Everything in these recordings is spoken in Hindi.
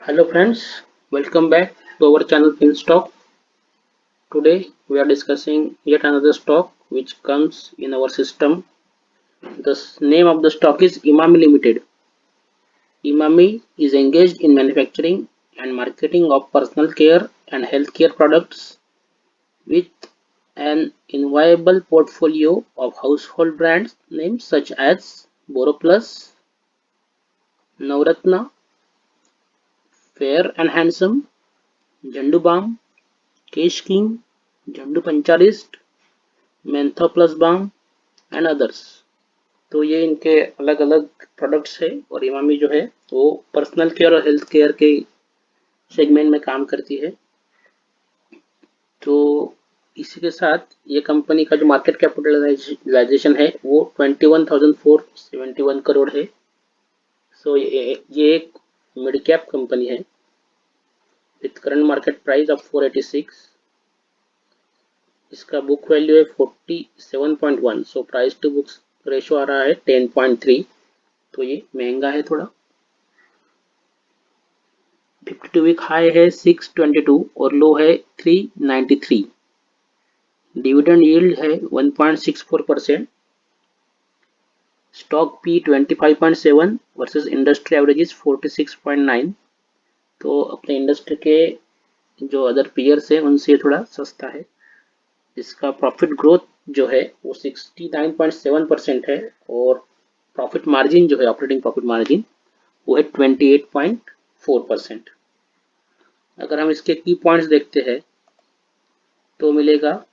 Hello friends, welcome back to our channel FinStock. Today we are discussing yet another stock which comes in our system. The name of the stock is Imami Limited. Imami is engaged in manufacturing and marketing of personal care and healthcare products with an enviable portfolio of household brands names such as BoroPlus, Navratna, Fair and Handsome, Jandu Balm, Kesh King, Jandu Pancharist, Mentho plus balm and others. तो ये इनके अलग अलग प्रोडक्ट्स है और इमामी जो है वो पर्सनल केयर और हेल्थ केयर के सेगमेंट में काम करती है। तो इसी के साथ ये कंपनी का जो मार्केट कैपिटलाइजेशन है वो 21,471 करोड़ है। सो ये एक मिड कैप कंपनी है with current market price of 486। इसका बुक वैल्यू है 47.1। So price to books ratio आ रहा है 10.3। तो ये महंगा है थोड़ा। 52 वीक हाई है 622 और लो है 393। डिविडेंड यील्ड है 1.64%। Stock P 25.7 versus industry average is 46.9। तो अपने इंडस्ट्री के जो अदर पीयर्स है उनसे थोड़ा सस्ता है। इसका प्रॉफिट ग्रोथ जो है वो 69.7% है और प्रॉफिट मार्जिन जो है ऑपरेटिंग प्रॉफिट मार्जिन वो है 28.4%। अगर हम इसके की पॉइंट्स देखते हैं तो मिलेगा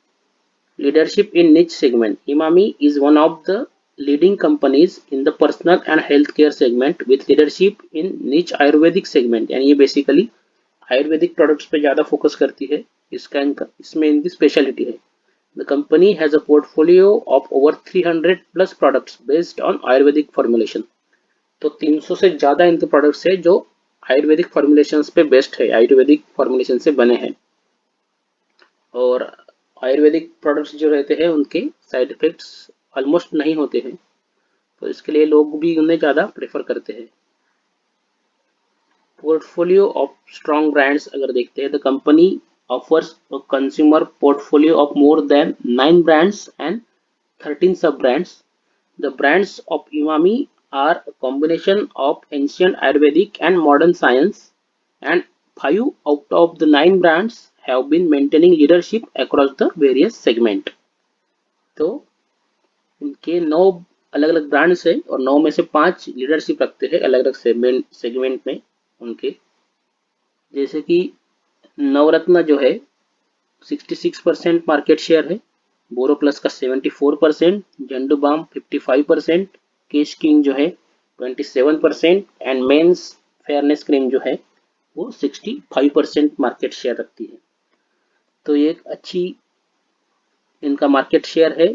लीडरशिप इन निच segment. Emami is one of the leading companies in the personal and health care segment with leadership in निच आयुर्वेदिक सेगमेंट। यानी ये बेसिकली आयुर्वेदिक प्रोडक्ट्स पे ज़्यादा फोकस करती है। इसमें इनकी स्पेशलिटी है। The company has a portfolio of over 300 plus products based on Ayurvedic formulation। तो 300 से ज़्यादा इनके प्रोडक्ट्स है जो आयुर्वेदिक फॉर्मुलेशंस पे बेस्ड है, आयुर्वेदिक फॉर्मुलेशन से बने हैं। और आयुर्वेदिक प्रोडक्ट्स जो रहते हैं उनके साइड इफेक्ट्स ऑलमोस्ट नहीं होते हैं, तो इसके लिए लोग भी उन्हें ज़्यादा प्रेफर करते हैं। पोर्टफोलियो ऑफ स्ट्रॉन्ग ब्रांड्स अगर देखते हैं, the company offers a consumer portfolio of more than 9 brands and 13 sub-brands. The brands of Imami are a combination of ancient Ayurvedic and modern science, and 5 out of the 9 brands have been maintaining leadership across the various segment। तो उनके 9 अलग अलग ब्रांड्स है और 9 में से 5 लीडरशिप रखते हैं अलग अलग सेगमेंट में उनके। जैसे कि नवरत्न जो है 66% मार्केट शेयर है, बोरो प्लस का 74%, जंडू बाम 55%, केश किंग जो है 27% एंड मेंस फेयरनेस क्रीम जो है वो 65% मार्केट शेयर रखती है। तो ये एक अच्छी इनका मार्केट शेयर है,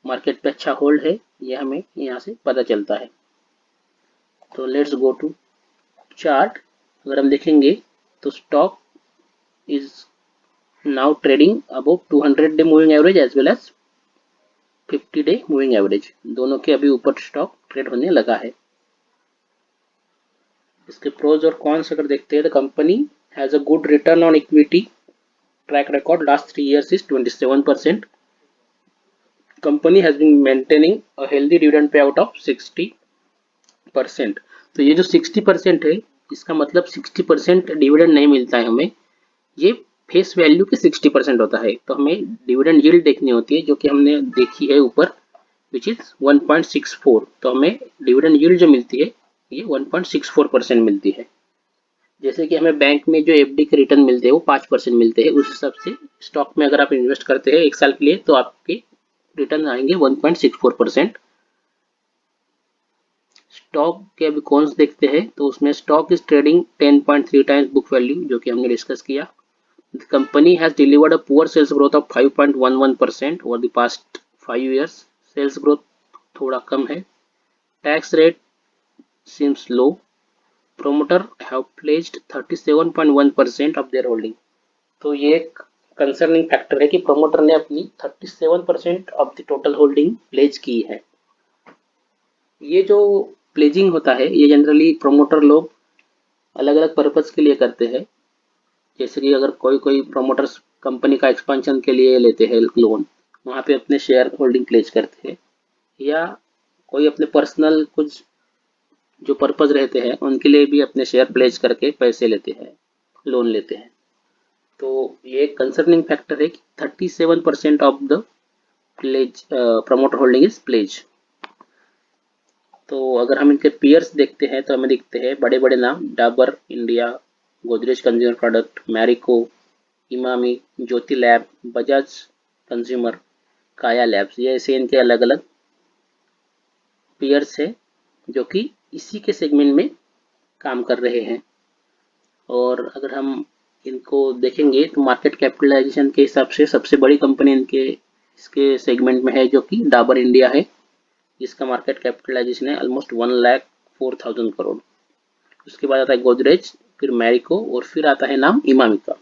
मार्केट पे अच्छा होल्ड है, ये हमें यहाँ से पता चलता है। तो लेट्स गो टू चार्ट। अगर हम देखेंगे तो stock is now trading above 200-day moving average as well as 50-day moving average। दोनों के अभी ऊपर स्टॉक ट्रेड होने लगा है। इसके प्रोज और कॉन्स अगर देखते हैं तो company has a good return on equity. Track record last 3 years is 27%। Company has been maintaining a healthy dividend pay out of 60%। तो ये जो 60% है इसका मतलब 60% डिविडेंड नहीं मिलता है हमें, ये फेस वैल्यू के 60% होता है। तो हमें डिविडेंड यील्ड देखनी होती है जो कि हमने देखी है ऊपर विच इज 1.64। तो हमें डिविडेंड यील्ड जो मिलती है ये 1.64% मिलती है। जैसे कि हमें बैंक में जो एफडी के रिटर्न मिलते हैं वो 5% मिलते हैं, उस हिसाब से स्टॉक में अगर आप इन्वेस्ट करते हैं 1 साल के लिए तो आपके रिटर्न आएंगे 1.64%। स्टॉक के अभी कॉन्स देखते हैं तो उसमें stock is trading 10.3 times book value जो कि हमने डिस्कस किया। The company has delivered a poor sales growth of 5.11% over the past 5 years। Sales growth थोड़ा कम है। Tax rate seems low। Promoter have pledged 37.1% of their holding। तो ये एक कंसर्निंग फैक्टर है कि प्रोमोटर ने अपनी 37% of the total holding pledge की है। ये जो प्लेजिंग होता है ये जनरली प्रोमोटर लोग अलग अलग पर्पज के लिए करते हैं। जैसे कि अगर कोई कोई प्रोमोटर्स कंपनी का एक्सपेंशन के लिए लेते हैं लोन, वहाँ पे अपने शेयर होल्डिंग प्लेज करते हैं, या कोई अपने पर्सनल कुछ जो पर्पज रहते हैं उनके लिए भी अपने शेयर प्लेज करके पैसे लेते हैं, लोन लेते हैं। तो ये कंसर्निंग फैक्टर है कि 37% of the pledge promoter holding is pledge. तो अगर हम इनके पियर्स देखते हैं तो हमें दिखते हैं बड़े बड़े नाम, Dabur India, Godrej consumer product, Marico, Emami, Jyothy lab, Bajaj consumer, Kaya labs, ये ऐसे इनके अलग अलग पियर्स है जो कि इसी के सेगमेंट में काम कर रहे हैं। और अगर हम इनको देखेंगे तो मार्केट कैपिटलाइजेशन के हिसाब से सबसे बड़ी कंपनी इनके इसके सेगमेंट में है जो कि डाबर इंडिया है, जिसका मार्केट कैपिटलाइजेशन है ऑलमोस्ट 1,04,000 करोड़। उसके बाद आता है गोदरेज, फिर मैरिको और फिर आता है नाम इमामी का।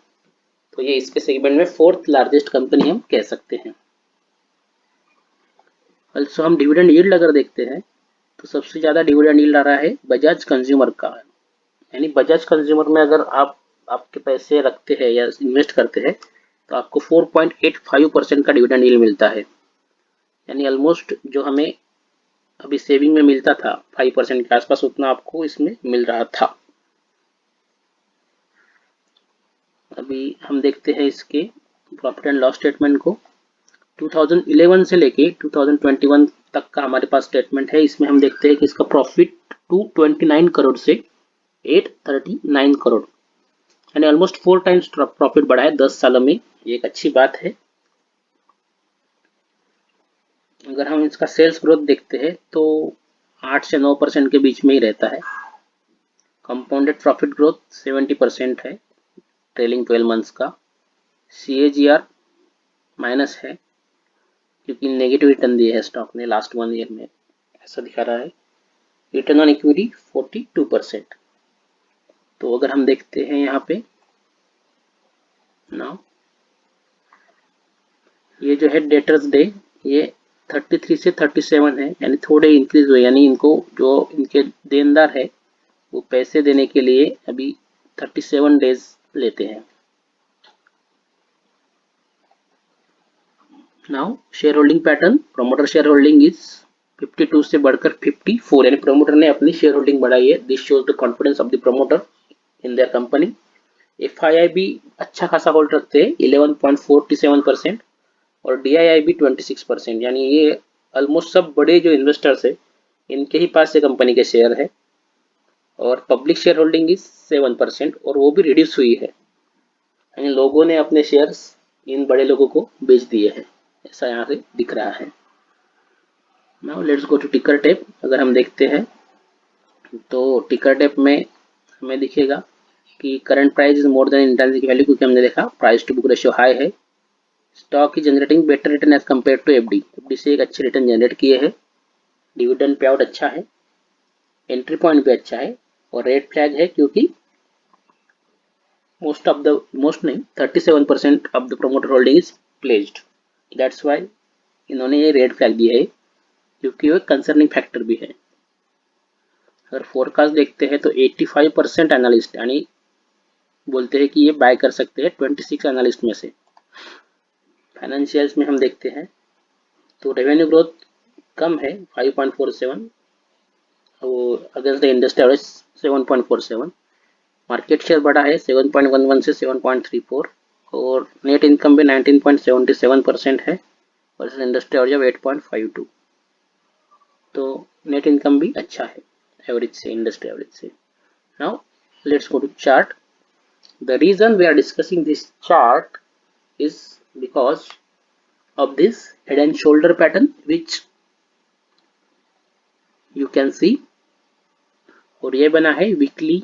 तो ये इसके सेगमेंट में फोर्थ लार्जेस्ट कंपनी हम कह सकते हैं। ऑल्सो हम डिविडेंड यील्ड अगर देखते हैं तो सबसे ज्यादा डिविडेंड यील्ड आ रहा है बजाज कंज्यूमर का। यानी बजाज कंज्यूमर में अगर आप आपके पैसे रखते हैं या इन्वेस्ट करते हैं तो आपको 4.85% का डिविडेंड यील्ड मिलता है। यानी ऑलमोस्ट जो हमें अभी सेविंग में मिलता था 5% के आसपास, उतना आपको इसमें मिल रहा था। अभी हम देखते हैं इसके प्रॉफिट एंड लॉस स्टेटमेंट को। 2011 से लेके 2021 तक का हमारे पास स्टेटमेंट है। इसमें हम देखते हैं कि इसका प्रॉफिट 229 करोड़ से 839 करोड़, यानी ऑलमोस्ट 4 टाइम्स प्रॉफिट बढ़ा है 10 सालों में। ये एक अच्छी बात है। अगर हम इसका सेल्स ग्रोथ देखते हैं तो 8 से 9% के बीच में ही रहता है। कंपाउंडेड प्रॉफिट ग्रोथ 70% है ट्रेलिंग 12 मंथ्स का। CAGR माइनस है क्योंकि नेगेटिव रिटर्न दिए है स्टॉक ने लास्ट 1 ईयर में, ऐसा दिखा रहा है। Return on equity 42%। तो अगर हम देखते हैं यहाँ पे नाउ, ये जो है डेटर्स डे ये 33 से 37 है, यानी थोड़े इंक्रीज हुए। यानी इनको जो इनके देनदार है वो पैसे देने के लिए अभी 37 डेज लेते हैं। Now share holding pattern, promoter share holding is 52 से बढ़कर 54, यानी प्रोमोटर ने अपनी शेयर होल्डिंग बढ़ाई है। This shows the confidence of the promoter in their company. FII भी अच्छा खासा होल्ड रखते हैं 11.47% और DII भी 26%, यानी ये ऑलमोस्ट सब बड़े जो इन्वेस्टर्स है इनके ही पास ये कंपनी के शेयर है। और पब्लिक शेयर होल्डिंग इज 7% और वो भी रिड्यूस हुई है, यानी लोगों ने अपने शेयर्स इन बड़े लोगों को बेच दिए हैं, ऐसा यहाँ से दिख रहा है। Now let's go to ticker tape. अगर हम देखते हैं तो टिकर टेप में हमें दिखेगा कि current price is more than intrinsic value, क्योंकि हमने देखा price to book ratio high है। Stock is generating better return as compare to FD से एक अच्छे रिटर्न जनरेट किए हैं। डिविडेंड पे आउट अच्छा है, एंट्री पॉइंट भी अच्छा है और रेड फ्लैग है क्योंकि मोस्ट नहीं 37% of the promoter holding is pledged. That's why इन्होंने ये रेड फ्लैग दिया है, क्योंकि वो कंसर्निंग फैक्टर भी है। अगर फोरकास्ट देखते हैं तो 85% एनालिस्ट यानी बोलते हैं कि ये बाय कर सकते हैं 26 एनालिस्ट में से। फाइनेंशियल्स में हम देखते हैं तो रेवेन्यू ग्रोथ कम है 5.47 against the industry average 7.47। Market share बढ़ा है 7.11 से 7.34 और नेट इनकम भी 19.77% है वर्सेस इंडस्ट्री एवरेज ऑफ 8.52। तो नेट इनकम भी अच्छा है एवरेज से, इंडस्ट्री एवरेज से। Now let's go to chart. The reason we are discussing this chart is because of this head and shoulder pattern which you can see, और ये बना है वीकली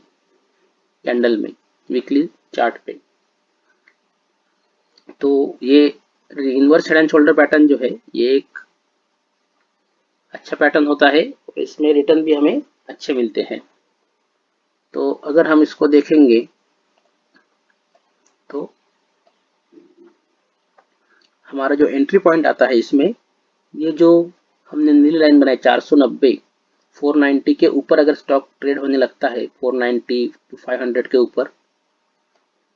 कैंडल में, वीकली चार्ट पे। तो ये inverse head and shoulder pattern जो है ये एक अच्छा पैटर्न होता है और इसमें रिटर्न भी हमें अच्छे मिलते हैं। तो अगर हम इसको देखेंगे तो हमारा जो एंट्री पॉइंट आता है इसमें, ये जो हमने नीली लाइन बनाई 490 490 के ऊपर अगर स्टॉक ट्रेड होने लगता है 490 to 500 के ऊपर,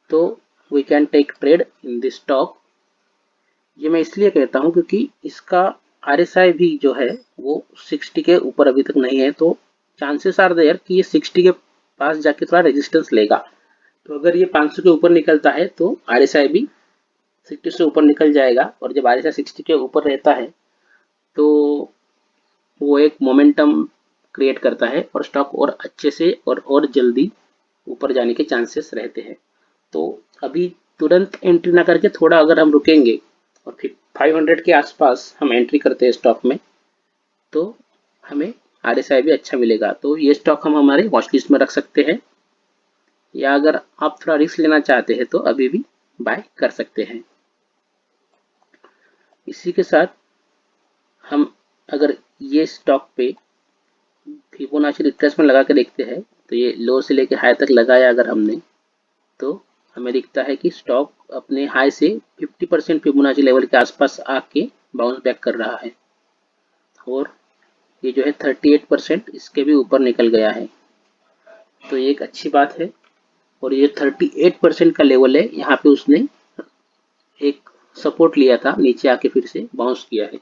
तो we can take trade in this stock. ये मैं इसलिए कहता हूँ क्योंकि इसका RSI भी जो है वो 60 के ऊपर अभी तक नहीं है, तो चांसेस आर देयर कि ये 60 के पास जाके थोड़ा रेजिस्टेंस लेगा। तो अगर ये 500 के ऊपर निकलता है तो RSI भी 60 से ऊपर निकल जाएगा, और जब RSI 60 के ऊपर रहता है तो वो एक मोमेंटम क्रिएट करता है और स्टॉक और अच्छे से और जल्दी ऊपर जाने के चांसेस रहते हैं। तो अभी तुरंत एंट्री ना करके थोड़ा अगर हम रुकेंगे और फिर 500 के आसपास हम एंट्री करते हैं स्टॉक में, तो हमें RSI भी अच्छा मिलेगा। तो ये स्टॉक हम हमारे वॉच लिस्ट में रख सकते हैं, या अगर आप थोड़ा रिस्क लेना चाहते हैं तो अभी भी बाय कर सकते हैं। इसी के साथ हम अगर ये स्टॉक पे फिबोनाची रिट्रेसमेंट लगा के देखते हैं, तो ये लो से लेके हाई तक लगाया अगर हमने, तो हमें दिखता है कि स्टॉक अपने हाई से 50% फिबोनाची लेवल के आसपास आके बाउंस बैक कर रहा है, और ये जो है 38% इसके भी ऊपर निकल गया है। तो ये एक अच्छी बात है। और ये 38% का लेवल है, यहाँ पे उसने एक सपोर्ट लिया था, नीचे आके फिर से बाउंस किया है,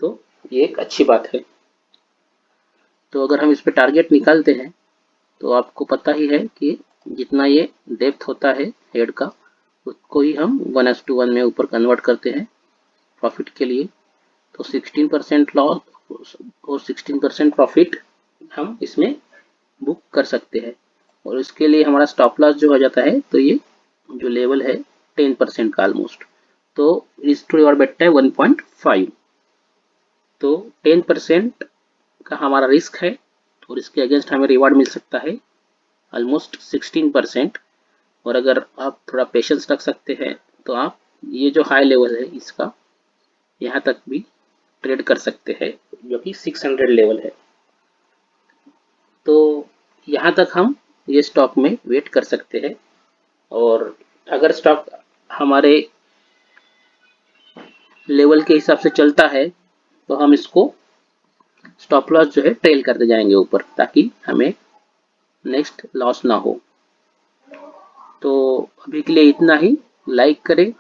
तो ये एक अच्छी बात है। तो अगर हम इस पे टारगेट निकालते हैं तो आपको पता ही है कि जितना ये डेप्थ होता है हेड का, उसको ही हम 1:1 में ऊपर कन्वर्ट करते हैं प्रॉफिट के लिए। तो 16% लॉस और 16% प्रॉफिट हम इसमें बुक कर सकते हैं। और इसके लिए हमारा स्टॉप लॉस जो हो जाता है, तो ये जो लेवल है 10% का ऑलमोस्ट, तो रिस्क टू रिवॉर्ड बैठता है 1.5। तो 10% का हमारा रिस्क है और इसके अगेंस्ट हमें रिवॉर्ड मिल सकता है ऑलमोस्ट 16%। और अगर आप थोड़ा पेशेंस रख सकते हैं तो आप ये जो हाई लेवल है इसका यहाँ तक भी ट्रेड कर सकते हैं, जो कि 600 लेवल है। तो यहाँ तक हम ये स्टॉक में वेट कर सकते हैं, और अगर स्टॉक हमारे लेवल के हिसाब से चलता है तो हम इसको स्टॉप लॉस जो है ट्रेल करते जाएंगे ऊपर, ताकि हमें नेक्स्ट लॉस ना हो। तो अभी के लिए इतना ही। लाइक करें,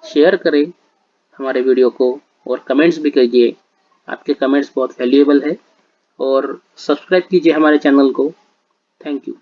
शेयर करें हमारे वीडियो को, और कमेंट्स भी कीजिए, आपके कमेंट्स बहुत वैल्यूएबल है। और सब्सक्राइब कीजिए हमारे चैनल को। Thank you.